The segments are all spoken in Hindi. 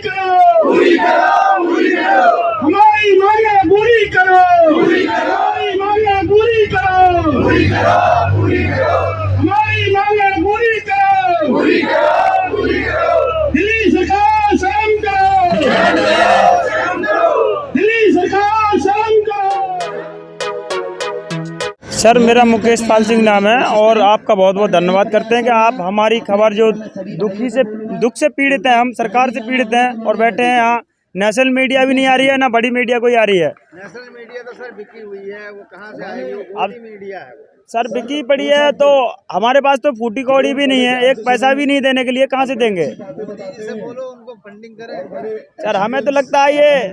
करो, हमारी मांगे पूरी करो, हमारी मांगे पूरी करो, हमारी मांगे पूरी करो, दिल्ली सरकार शर्म करो, दिल्ली सरकार शर्म करो। सर, मेरा मुकेश पाल सिंह नाम है और आपका बहुत बहुत धन्यवाद करते हैं कि आप हमारी खबर जो दुख से पीड़ित हैं, हम सरकार से पीड़ित हैं और बैठे हैं यहाँ। नेशनल मीडिया भी नहीं आ रही है, ना बड़ी मीडिया कोई आ रही है। नेशनल मीडिया तो सर बिकी हुई है, वो कहाँ से आएगी? वो मीडिया है वो। सर बिकी पड़ी है तो हमारे पास तो फूटी कौड़ी भी नहीं है, एक पैसा भी नहीं देने के लिए, कहाँ से देंगे? से बोलो उनको फंडिंग करें। सर हमें तो लगता है ये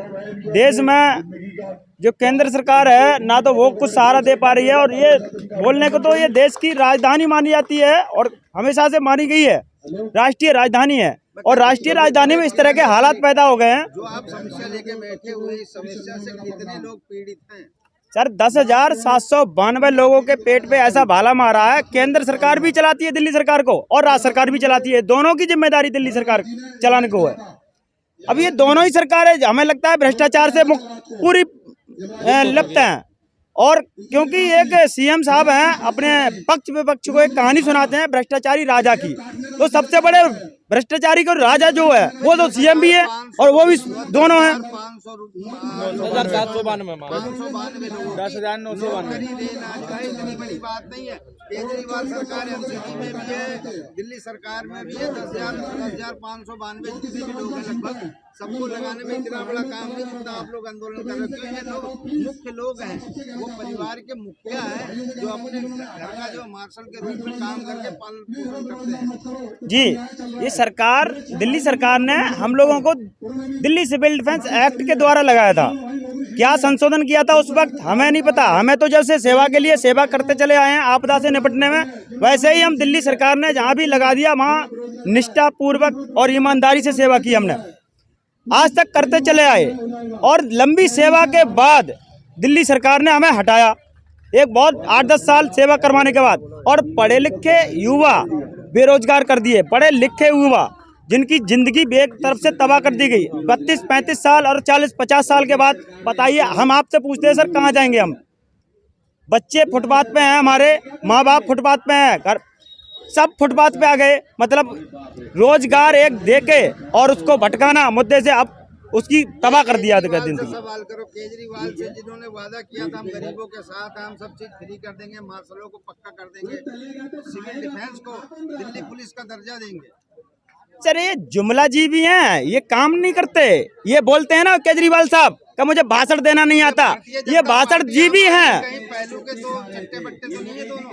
देश में जो केंद्र सरकार है ना तो वो कुछ सहारा दे पा रही है, और ये बोलने को तो ये देश की राजधानी मानी जाती है और हमेशा से मानी गई है, राष्ट्रीय राजधानी है। और राष्ट्रीय राजधानी में इस तरह के हालात पैदा हो गए हैं। जो आप समस्या लेके बैठे हुए, इस समस्या से कितने लोग पीड़ित हैं? सर 10,792 लोगों के पेट पे ऐसा भाला मारा है। केंद्र सरकार भी चलाती है दिल्ली सरकार को और राज्य सरकार भी चलाती है, दोनों की जिम्मेदारी दिल्ली सरकार चलाने को है। अब ये दोनों ही सरकारें हमें लगता है भ्रष्टाचार से पूरी लिप्त हैं, और क्योंकि एक सीएम साहब हैं अपने पक्ष विपक्ष को एक कहानी सुनाते हैं भ्रष्टाचारी राजा की, तो सबसे बड़े भ्रष्टाचारी को राजा जो है वो तो सीएम भी है और वो भी दोनों हैं। 10,792 इतनी बड़ी बात नहीं है। केजरीवाल सरकार एनसीपी में भी है, दिल्ली सरकार में भी है। 10,592 जितने भी लोग हैं लगभग सबको लगाने में इतना बड़ा काम नहीं जितना आप लोग आंदोलन कर रहे हैं। ये लोग मुख्य लोग हैं, वो परिवार के मुखिया हैं जो अपने घर का जो मार्शल के रूप में काम करके पालन पोषण करते हैं। जी, ये सरकार दिल्ली सरकार ने हम लोगों को दिल्ली सिविल डिफेंस एक्ट के द्वारा लगाया था। क्या संशोधन किया था उस वक्त हमें नहीं पता। हमें तो जैसे सेवा के लिए सेवा करते चले आए हैं आपदा से निपटने में, वैसे ही हम दिल्ली सरकार ने जहाँ भी लगा दिया वहाँ निष्ठा पूर्वक और ईमानदारी से सेवा की हमने आज तक करते चले आए। और लंबी सेवा के बाद दिल्ली सरकार ने हमें हटाया, एक बहुत 8-10 साल सेवा करवाने के बाद, और पढ़े लिखे युवा बेरोजगार कर दिए। पढ़े लिखे युवा जिनकी जिंदगी एक तरफ से तबाह कर दी गई, 32-35 साल और 40-50 साल के बाद बताइए, हम आपसे पूछते हैं सर कहाँ जाएंगे हम? बच्चे फुटपाथ पे हैं, हमारे माँ बाप फुटपाथ पे हैं, घर सब फुटपाथ पे आ गए। मतलब रोजगार एक देके और उसको भटकाना मुद्दे से अब उसकी तबाह कर दिया। सवाल करो केजरीवाल से, जिन्होंने वादा किया था हम गरीबों के साथ, हम सब चीज फ्री कर देंगे, मार्शलों को पक्का कर देंगे, सिविल डिफेंस को दिल्ली पुलिस का दर्जा देंगे। सर ये जुमला जी भी हैं, ये काम नहीं करते। ये बोलते हैं ना केजरीवाल साहब का मुझे भाषण देना नहीं आता, ये भाषण जी भी हैं। पहलू के तो चट्टे बट्टे तो नहीं है दोनों,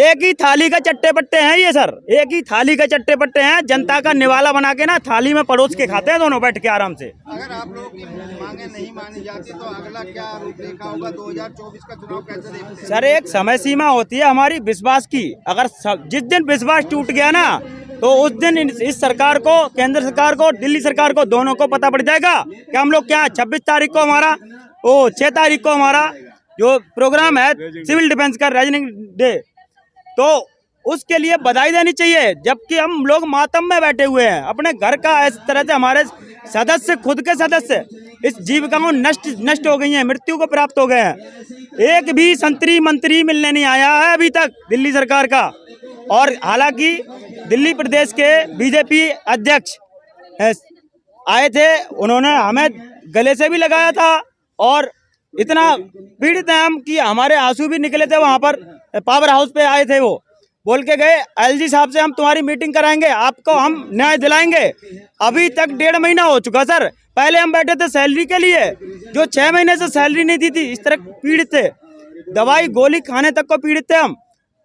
एक ही थाली का चट्टे पट्टे हैं ये सर, एक ही थाली का चट्टे पट्टे हैं। जनता का निवाला बना के ना थाली में परोस के खाते हैं दोनों बैठ के आराम से। अगर आप लोगों की मांगे नहीं मानी जाती तो अगला क्या रूपरेखा होगा? 2024 का चुनाव कैसे देखते हैं? सर एक समय सीमा होती है हमारी विश्वास की, अगर जिस दिन विश्वास टूट गया ना तो उस दिन इस सरकार को, केंद्र सरकार को, दिल्ली सरकार को, दोनों को पता पड़ जाएगा कि हम लोग क्या 26 तारीख को हमारा 6 तारीख को हमारा जो प्रोग्राम है सिविल डिफेंस का राइजिंग डे, तो उसके लिए बधाई देनी चाहिए। जबकि हम लोग मातम में बैठे हुए हैं अपने घर का, इस तरह से हमारे सदस्य, खुद के सदस्य इस जीविकाओं नष्ट हो गई हैं, मृत्यु को प्राप्त हो गए हैं। एक भी मंत्री मिलने नहीं आया है अभी तक दिल्ली सरकार का। और हालांकि दिल्ली प्रदेश के बीजेपी अध्यक्ष आए थे, उन्होंने हमें गले से भी लगाया था और इतना पीड़ित हैं हम कि हमारे आंसू भी निकले थे। वहां पर पावर हाउस पे आए थे, वो बोल के गए एलजी साहब से हम तुम्हारी मीटिंग कराएंगे, आपको हम न्याय दिलाएंगे। अभी तक 1.5 महीना हो चुका सर। पहले हम बैठे थे सैलरी के लिए, जो 6 महीने से सैलरी नहीं दी थी, इस तरह पीड़ित थे, दवाई गोली खाने तक को पीड़ित थे हम।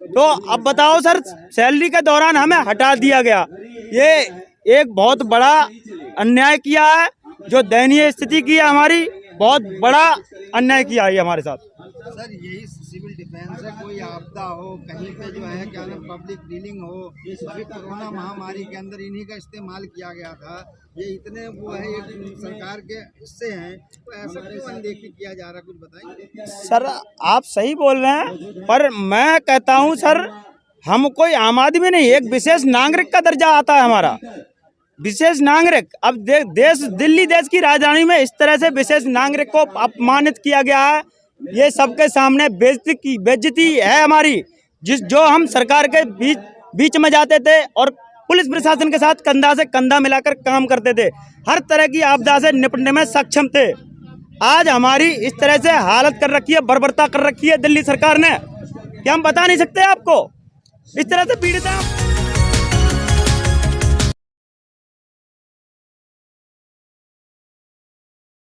तो अब बताओ सर, सैलरी के दौरान हमें हटा दिया गया। ये एक बहुत बड़ा अन्याय किया है, जो दयनीय स्थिति की है हमारी, बहुत बड़ा अन्याय किया है हमारे साथ। सर यही सिविल डिफेंस है, कोई आपदा हो कहीं पे जो है क्या नाम पब्लिक डीलिंग हो, अभी कोरोना महामारी के अंदर इन्हीं का इस्तेमाल किया गया था। ये इतने वो है एक सरकार के हिस्से हैं, तो ऐसा क्यों अनदेखी किया जा रहा है? कुछ बताइए सर। आप सही बोल रहे हैं, पर मैं कहता हूँ सर, हम कोई आम आदमी नहीं, एक विशेष नागरिक का दर्जा आता है हमारा। विशेष नागरिक अब देश दिल्ली देश की राजधानी में इस तरह से विशेष नागरिक को अपमानित किया गया है। ये सबके सामने बेइज्जती है हमारी, जो हम सरकार के बीच में जाते थे और पुलिस प्रशासन के साथ कंधा से कंधा मिलाकर काम करते थे, हर तरह की आपदा से निपटने में सक्षम थे। आज हमारी इस तरह से हालत कर रखी है, बर्बरता कर रखी है दिल्ली सरकार ने कि हम बता नहीं सकते आपको। इस तरह से पीड़ित हैं।